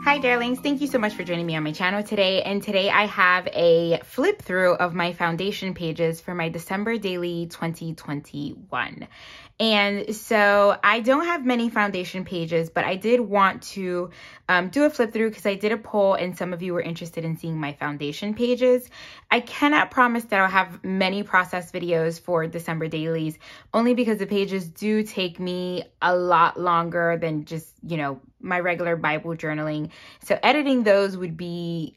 Hi darlings, thank you so much for joining me on my channel today. And today I have a flip through of my foundation pages for my December daily 2021. And so I don't have many foundation pages, but I did want to do a flip through because I did a poll and some of you were interested in seeing my foundation pages. I cannot promise that I'll have many process videos for December dailies, only because the pages do take me a lot longer than just, you know, my regular Bible journaling. So editing those would be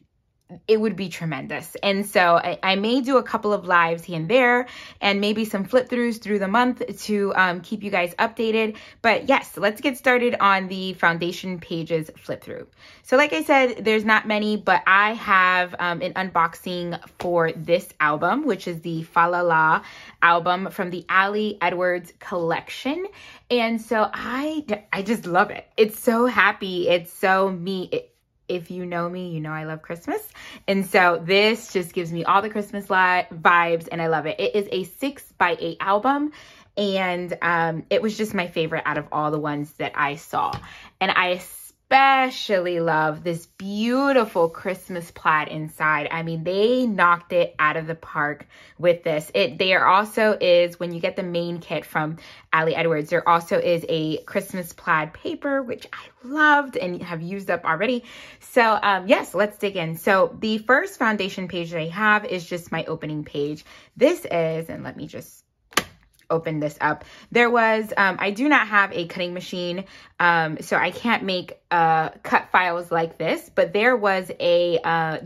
tremendous. And so I may do a couple of lives here and there and maybe some flip throughs through the month to keep you guys updated. But yes, let's get started on the foundation pages flip through. So like I said, there's not many, but I have an unboxing for this album, which is the Fa La La album from the Ali Edwards collection. And so I just love it. It's so happy. It's so me. If you know me, you know I love Christmas. And so this just gives me all the Christmas vibes and I love it. It is a 6x8 album and it was just my favorite out of all the ones that I saw. And I especially love this beautiful Christmas plaid inside. I mean, they knocked it out of the park with this. There also is, when you get the main kit from Ali Edwards, there also is a Christmas plaid paper, which I loved and have used up already. So yes, let's dig in. So the first foundation page that I have is just my opening page. This is, and let me just open this up. There was, I do not have a cutting machine, so I can't make cut files like this, but there was a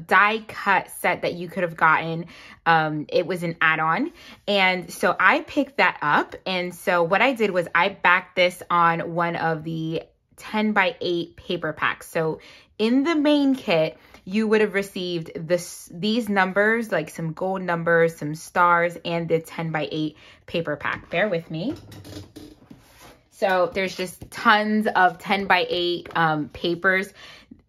die cut set that you could have gotten. It was an add-on. And so I picked that up. And so what I did was I backed this on one of the 10x8 paper packs. So in the main kit, you would have received these numbers, like some gold numbers, some stars, and the 10x8 paper pack. Bear with me. So there's just tons of 10x8 papers.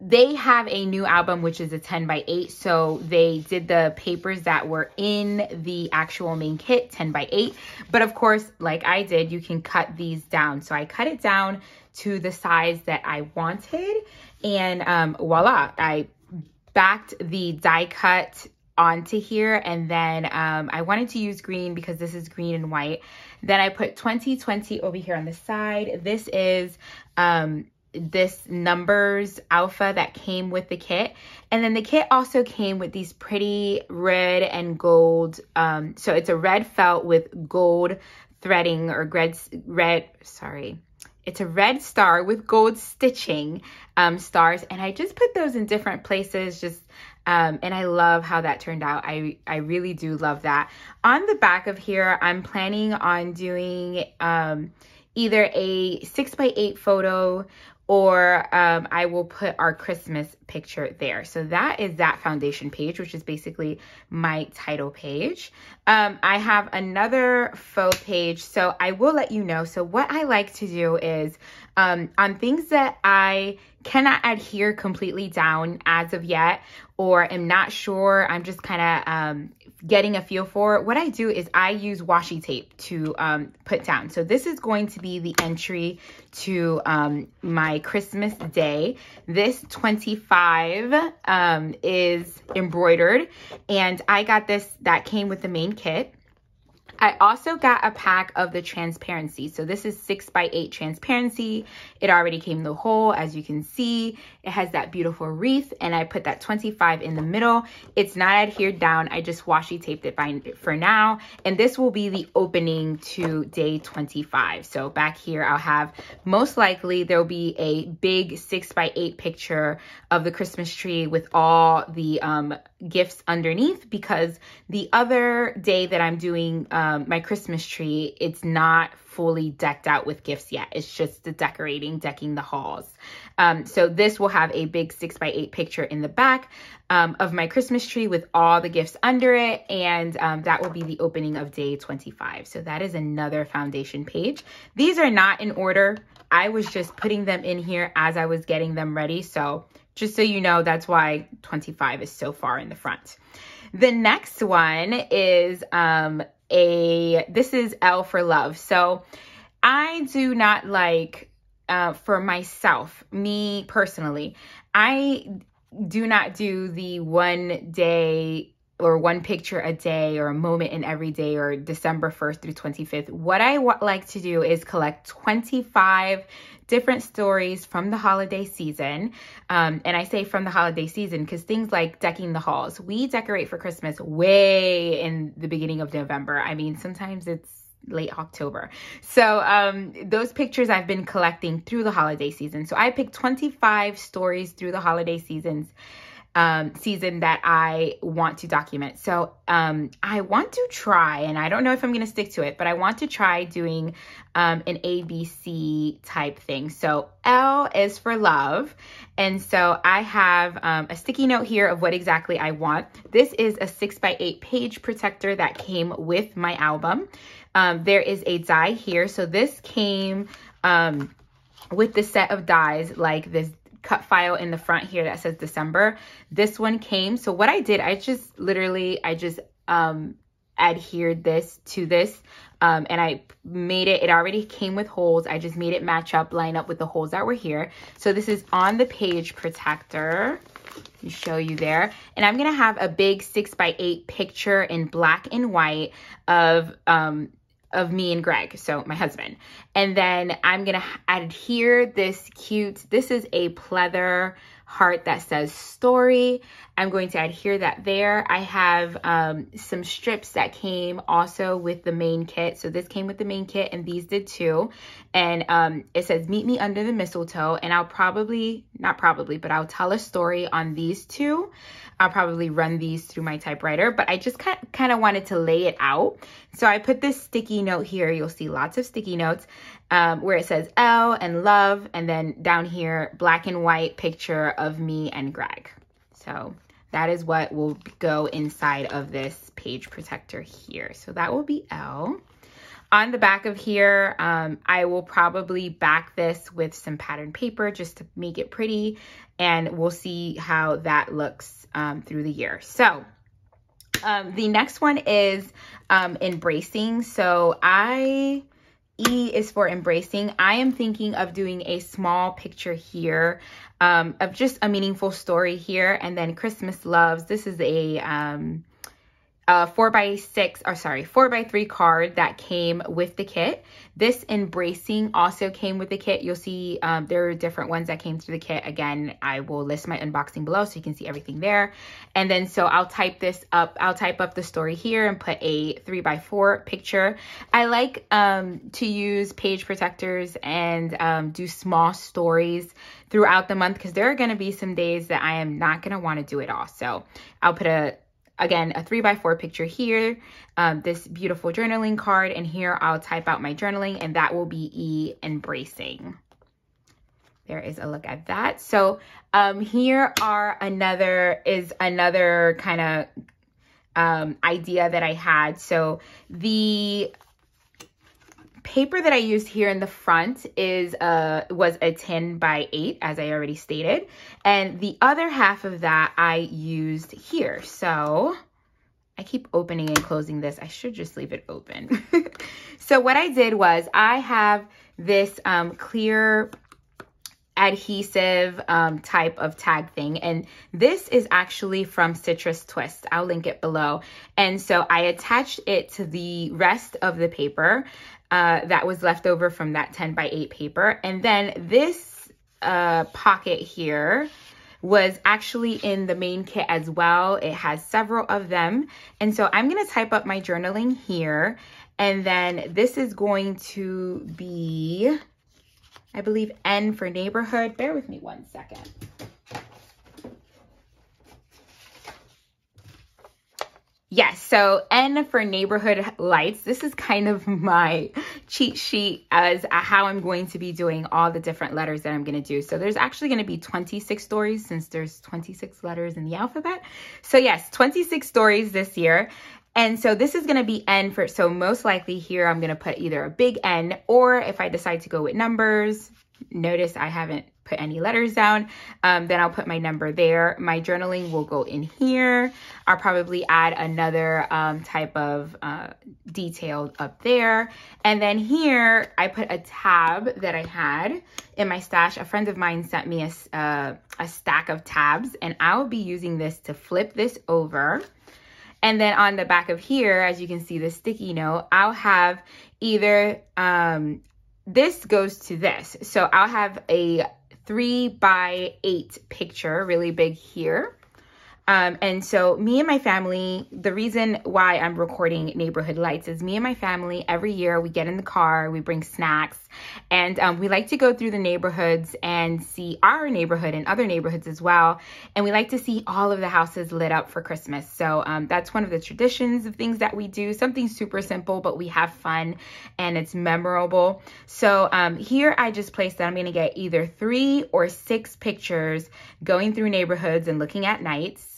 They have a new album, which is a 10x8. So they did the papers that were in the actual main kit, 10x8. But of course, like I did, you can cut these down. So I cut it down to the size that I wanted. And voila, I backed the die cut onto here. And then I wanted to use green because this is green and white. Then I put 2020 over here on the side. This is this numbers alpha that came with the kit. And then the kit also came with these pretty red and gold. So it's a red felt with gold threading or it's a red star with gold stitching stars. And I just put those in different places and I love how that turned out. I really do love that. On the back of here, I'm planning on doing either a 6x8 photo or I will put our Christmas picture there. So that is that foundation page, which is basically my title page. I have another faux page, so I will let you know. So what I like to do is on things that I cannot adhere completely down as of yet, or am not sure, I'm just kind of getting a feel for, what I do is I use washi tape to put down. So this is going to be the entry to my Christmas day. This 25 is embroidered, and I got this, that came with the main kit. I also got a pack of the transparency. So this is 6x8 transparency. It already came the whole, as you can see. It has that beautiful wreath, and I put that 25 in the middle. It's not adhered down. I just washi taped it for now. And this will be the opening to day 25. So back here, I'll have, most likely, there'll be a big 6x8 picture of the Christmas tree with all the gifts underneath, because the other day that I'm doing my Christmas tree, it's not fully decked out with gifts yet. It's just the decking the halls. So this will have a big 6x8 picture in the back of my Christmas tree with all the gifts under it. And that will be the opening of day 25. So that is another foundation page. These are not in order. I was just putting them in here as I was getting them ready. So just so you know, that's why 25 is so far in the front. The next one is this is L for Love. So I do not like for myself, me personally, I do not do the one day or one picture a day or a moment in every day or December 1st through 25th. What I like to do is collect 25 different stories from the holiday season. And I say from the holiday season because things like decking the halls, we decorate for Christmas way in the beginning of November. I mean, sometimes it's late October. So those pictures I've been collecting through the holiday season. So I picked 25 stories through the holiday season that I want to document. So I want to try, and I don't know if I'm going to stick to it, but I want to try doing an ABC type thing. So L is for love. And so I have a sticky note here of what exactly I want. This is a 6x8 page protector that came with my album. There is a die here. So this came with the set of dies, like this cut file in the front here that says December. This one came. So what I did, I just adhered this to this and I made it already came with holes. I just made it match up, line up with the holes that were here. So this is on the page protector. You show you there. And I'm going to have a big 6x8 picture in black and white of me and Greg, so my husband. And then I'm going to adhere this is a pleather heart that says story. I'm going to adhere that there. I have some strips that came also with the main kit. So this came with the main kit and these did too. And it says meet me under the mistletoe. And I'll I'll tell a story on these two. I'll probably run these through my typewriter, but I just kind of wanted to lay it out. So I put this sticky note here. You'll see lots of sticky notes where it says L and love. And then down here, black and white picture of me and Greg. So that is what will go inside of this page protector here. So that will be L. On the back of here, I will probably back this with some patterned paper just to make it pretty. And we'll see how that looks through the year. So the next one is embracing. So E is for embracing. I am thinking of doing a small picture here of just a meaningful story here. And then Christmas loves. This is a 4x3 card that came with the kit. This embracing also came with the kit. You'll see there are different ones that came through the kit. Again, I will list my unboxing below so you can see everything there. And then so I'll type this up. I'll type up the story here and put a 3x4 picture. I like to use page protectors and do small stories throughout the month because there are going to be some days that I am not going to want to do it all. So I'll put again, a 3x4 picture here, this beautiful journaling card, and here I'll type out my journaling, and that will be E, embracing. There is a look at that. So here are another kind of idea that I had. So the paper that I used here in the front was a 10x8, as I already stated. And the other half of that I used here. So I keep opening and closing this. I should just leave it open. So what I did was I have this clear adhesive type of tag thing, and this is actually from Citrus Twist. I'll link it below. And so I attached it to the rest of the paper that was left over from that 10x8 paper. And then this pocket here was actually in the main kit as well. It has several of them. And so I'm going to type up my journaling here. And then this is going to be, I believe, N for neighborhood. Bear with me one second. Yes, so N for neighborhood lights. This is kind of my cheat sheet as how I'm going to be doing all the different letters that I'm going to do. So there's actually going to be 26 stories since there's 26 letters in the alphabet. So yes, 26 stories this year. And so this is going to be N for, so most likely here I'm going to put either a big N, or if I decide to go with numbers, notice I haven't put any letters down. Then I'll put my number there. My journaling will go in here. I'll probably add another type of detail up there. And then here I put a tab that I had in my stash. A friend of mine sent me a stack of tabs, and I'll be using this to flip this over. And then on the back of here, as you can see, the sticky note, I'll have either, this goes to this. So I'll have a 3x8 picture, really big here. And so me and my family, the reason why I'm recording Neighborhood Lights is me and my family, every year we get in the car, we bring snacks, and we like to go through the neighborhoods and see our neighborhood and other neighborhoods as well. And we like to see all of the houses lit up for Christmas. So that's one of the traditions of things that we do, something super simple, but we have fun and it's memorable. So here I just placed that I'm going to get either 3 or 6 pictures going through neighborhoods and looking at lights.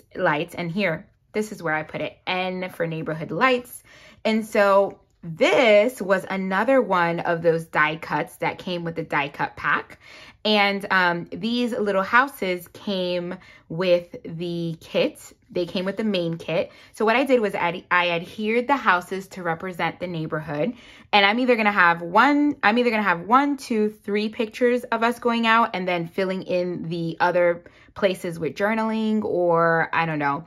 And here, this is where I put it, N for Neighborhood Lights. And so this was another one of those die cuts that came with the die cut pack. And these little houses came with the kit. They came with the main kit. So what I did was I adhered the houses to represent the neighborhood. And I'm either gonna have 1, 2, 3 pictures of us going out and then filling in the other places with journaling, or I don't know,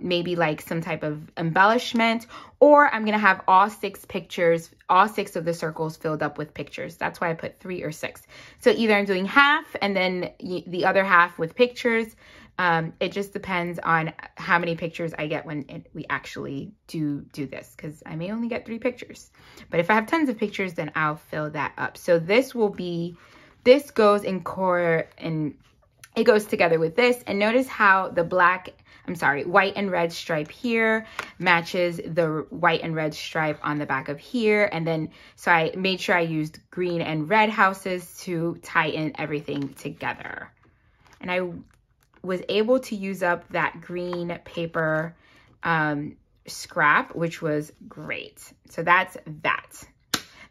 maybe like some type of embellishment, or I'm gonna have all 6 pictures, all 6 of the circles filled up with pictures. That's why I put 3 or 6. So either I'm doing half and then the other half with pictures. It just depends on how many pictures I get when we actually do this, because I may only get 3 pictures. But if I have tons of pictures, then I'll fill that up. So this goes in core, and it goes together with this. And notice how the white and red stripe here matches the white and red stripe on the back of here. And then, so I made sure I used green and red houses to tie in everything together. And I was able to use up that green paper scrap, which was great. So that's that.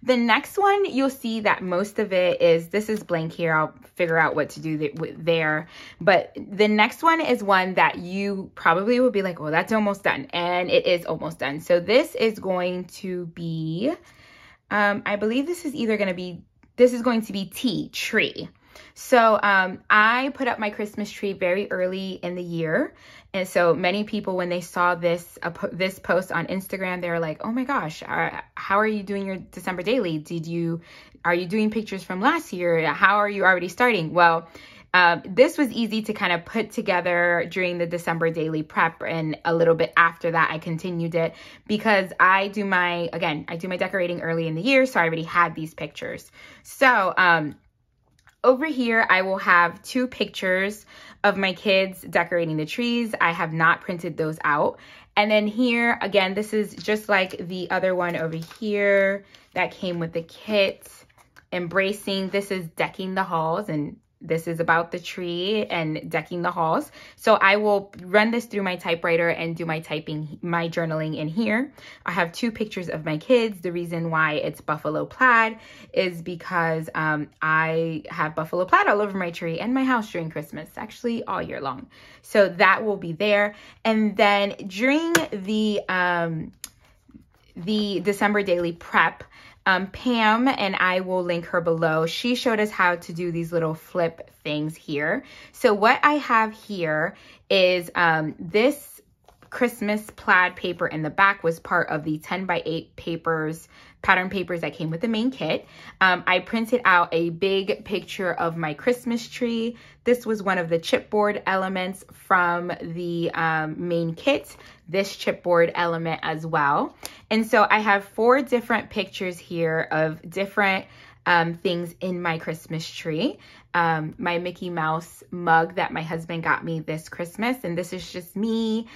The next one, you'll see that most of it is, this is blank here. I'll figure out what to do there. But the next one is one that you probably will be like, well, that's almost done. And it is almost done. So this is going to be, I believe this is going to be tree. So I put up my Christmas tree very early in the year. And so many people, when they saw this post on Instagram, they were like, oh my gosh, how are you doing your December daily? Are you doing pictures from last year? How are you already starting? Well, this was easy to kind of put together during the December daily prep, and a little bit after that I continued it because I do my decorating early in the year, so I already had these pictures. So over here I will have 2 pictures of my kids decorating the trees. I have not printed those out. And then here again, this is just like the other one over here that came with the kit. Embracing, this is decking the halls, and this is about the tree and decking the halls. So I will run this through my typewriter and do my journaling in here. I have 2 pictures of my kids. The reason why it's buffalo plaid is because I have buffalo plaid all over my tree and my house during Christmas, actually all year long. So that will be there. And then during the December daily prep, Pam, and I will link her below, she showed us how to do these little flip things here. So what I have here is this Christmas plaid paper in the back was part of the 10x8 pattern papers that came with the main kit. I printed out a big picture of my Christmas tree. This was one of the chipboard elements from the main kit, this chipboard element as well. And so I have 4 different pictures here of different things in my Christmas tree. My Mickey Mouse mug that my husband got me this Christmas. And this is just me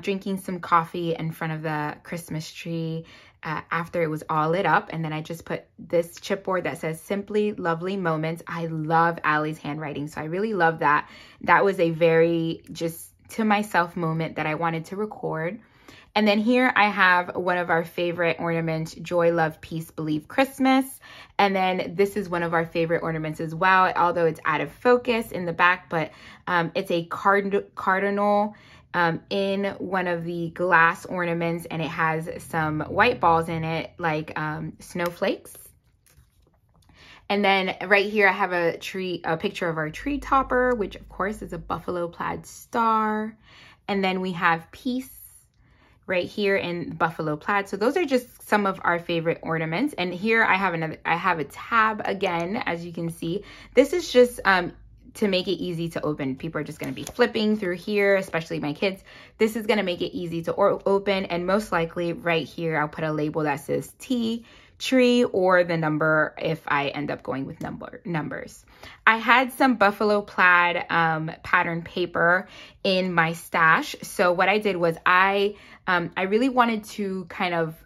drinking some coffee in front of the Christmas tree after it was all lit up. And then I just put this chipboard that says Simply Lovely Moments. I love Allie's handwriting, so I really love that. That was a very just to myself moment that I wanted to record. And then here I have one of our favorite ornaments, Joy, Love, Peace, Believe, Christmas. And then this is one of our favorite ornaments as well, although it's out of focus in the back, but it's a cardinal in one of the glass ornaments, and it has some white balls in it like snowflakes. And then right here I have a picture of our tree topper, which of course is a buffalo plaid star. And then we have peace right here in buffalo plaid. So those are just some of our favorite ornaments. And here I have a tab again, as you can see. This is just to make it easy to open. People are just going to be flipping through here, especially my kids. This is going to make it easy to open, and most likely right here I'll put a label that says T, tree, or the number if I end up going with numbers. I had some buffalo plaid pattern paper in my stash. So what I did was I really wanted to kind of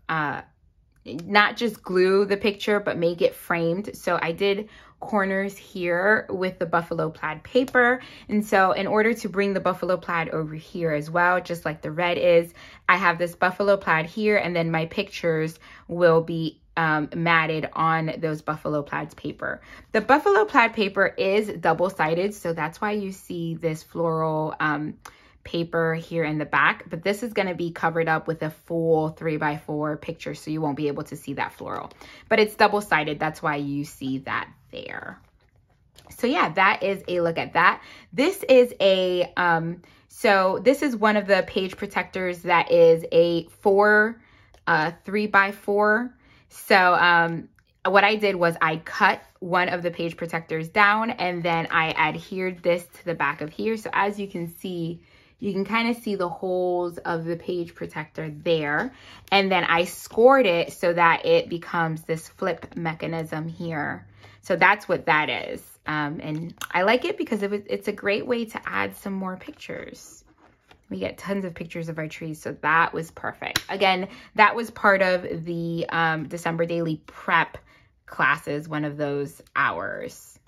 not just glue the picture, but make it framed. So I did corners here with the buffalo plaid paper. And so in order to bring the buffalo plaid over here as well, just like the red is, I have this buffalo plaid here, and then my pictures will be matted on those buffalo plaid paper. The buffalo plaid paper is double-sided, so that's why you see this floral paper here in the back, but this is going to be covered up with a full 3x4 picture, so you won't be able to see that floral, but it's double-sided. That's why you see that there. So yeah, that is a look at that. This is a so this is one of the page protectors that is a 3x4. So what I did was I cut one of the page protectors down, and then I adhered this to the back of here. So as you can see, you can kind of see the holes of the page protector there. And then I scored it so that it becomes this flip mechanism here. So that's what that is. And I like it because it's a great way to add some more pictures. We get tons of pictures of our trees, so that was perfect. Again, that was part of the December Daily Prep classes, one of those hours.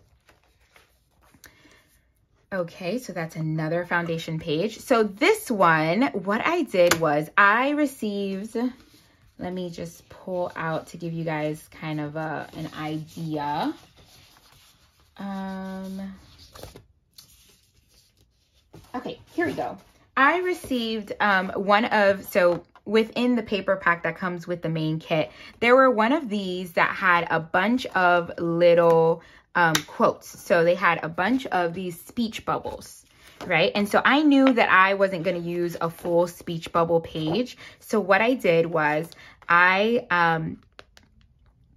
Okay, so that's another foundation page. So this one, what I did was I received, let me just pull out to give you guys kind of an idea. Okay, here we go. I received so within the paper pack that comes with the main kit, there were one of these that had a bunch of little quotes. So they had a bunch of these speech bubbles, right? And so I knew that I wasn't going to use a full speech bubble page. So what I did was I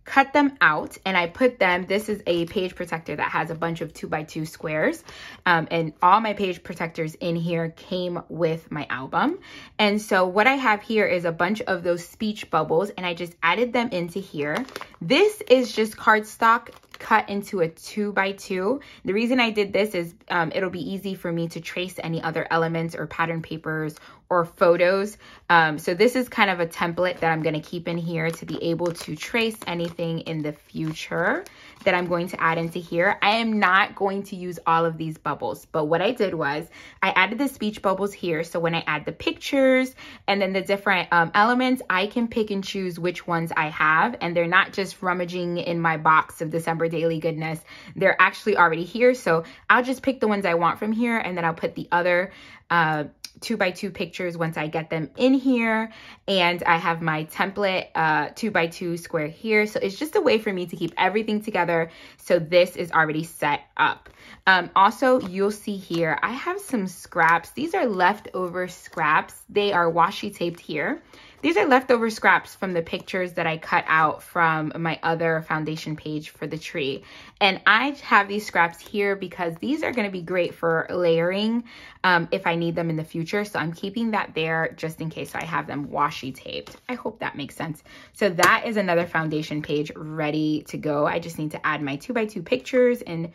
cut them out and I put them, this is a page protector that has a bunch of 2x2 squares. And all my page protectors in here came with my album. And so what I have here is a bunch of those speech bubbles, and I just added them into here. This is just cardstock cut into a 2x2. The reason I did this is it'll be easy for me to trace any other elements or pattern papers or photos. So this is kind of a template that I'm going to keep in here to be able to trace anything in the future that I'm going to add into here. I am not going to use all of these bubbles, but what I did was I added the speech bubbles here. So when I add the pictures and then the different elements, I can pick and choose which ones I have, and they're not just rummaging in my box of December Daily goodness. They're actually already here. So I'll just pick the ones I want from here, and then I'll put the other 2x2 pictures once I get them in here. And I have my template 2x2 square here. So it's just a way for me to keep everything together. So this is already set up. Also, you'll see here, I have some scraps. These are leftover scraps. They are washi taped here. These are leftover scraps from the pictures that I cut out from my other foundation page for the tree. And I have these scraps here because these are going to be great for layering if I need them in the future. So I'm keeping that there just in case I have them washi taped. I hope that makes sense. So that is another foundation page ready to go. I just need to add my 2x2 pictures and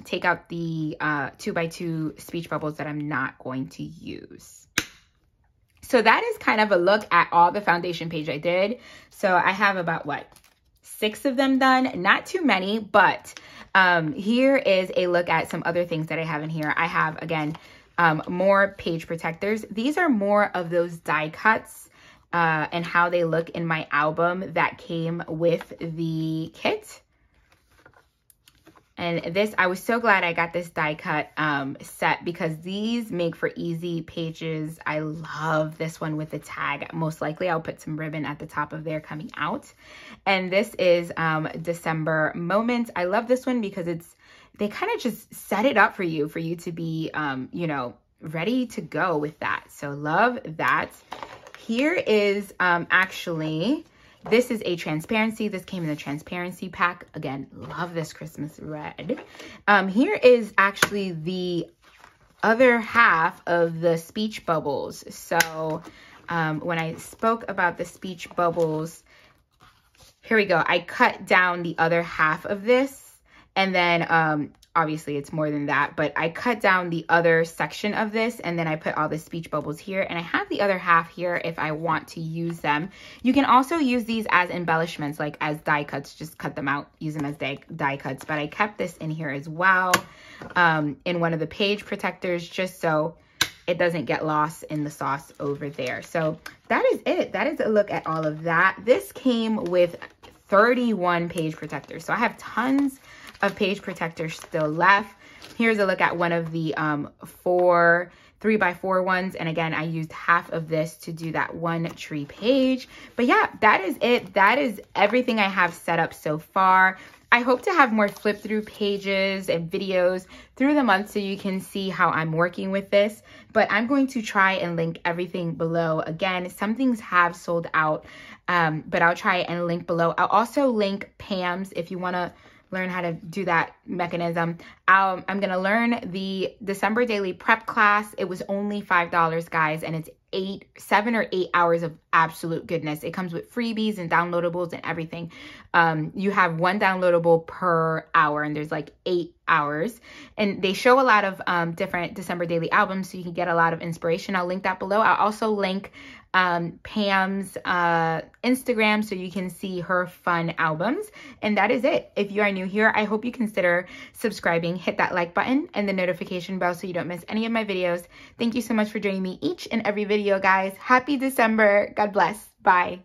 take out the 2x2 speech bubbles that I'm not going to use. So that is kind of a look at all the foundation page I did. So I have about, 6 of them done. Not too many, but here is a look at some other things that I have in here. I have, again, more page protectors. These are more of those die cuts and how they look in my album that came with the kit. And this, I was so glad I got this die cut set because these make for easy pages. I love this one with the tag. Most likely I'll put some ribbon at the top of there coming out. And this is December Moments. I love this one because they kind of just set it up for you to be, you know, ready to go with that. So love that. Here is actually... This is a transparency. This came in the transparency pack. Again, love this Christmas red. Here is actually the other half of the speech bubbles. So when I spoke about the speech bubbles, here we go. I cut down the other half of this, and then obviously it's more than that, but I cut down the other section of this, and then I put all the speech bubbles here, and I have the other half here if I want to use them. You can also use these as embellishments, like as die cuts, just cut them out, use them as die cuts, but I kept this in here as well in one of the page protectors, just so it doesn't get lost in the sauce over there. So that is it. That is a look at all of that. This came with 31 page protectors, so I have tons of page protectors still left. Here's a look at one of the 4 3x4 ones, and again I used half of this to do that one tree page. But yeah, that is it. That is everything I have set up so far. I hope to have more flip through pages and videos through the month so you can see how I'm working with this, but I'm going to try and link everything below. Again, some things have sold out, but I'll try and link below. I'll also link Pam's if you want to learn how to do that mechanism. I'm going to learn the December daily prep class. It was only $5, guys, and it's 7 or 8 hours of absolute goodness. It comes with freebies and downloadables and everything. You have 1 downloadable per hour, and there's like 8 hours, and they show a lot of different December daily albums, so you can get a lot of inspiration. I'll link that below. I'll also link Pam's Instagram so you can see her fun albums. And that is it. If you are new here, I hope you consider subscribing, hit that like button and the notification bell so you don't miss any of my videos. Thank you so much for joining me each and every video, guys. Happy December. God bless. Bye.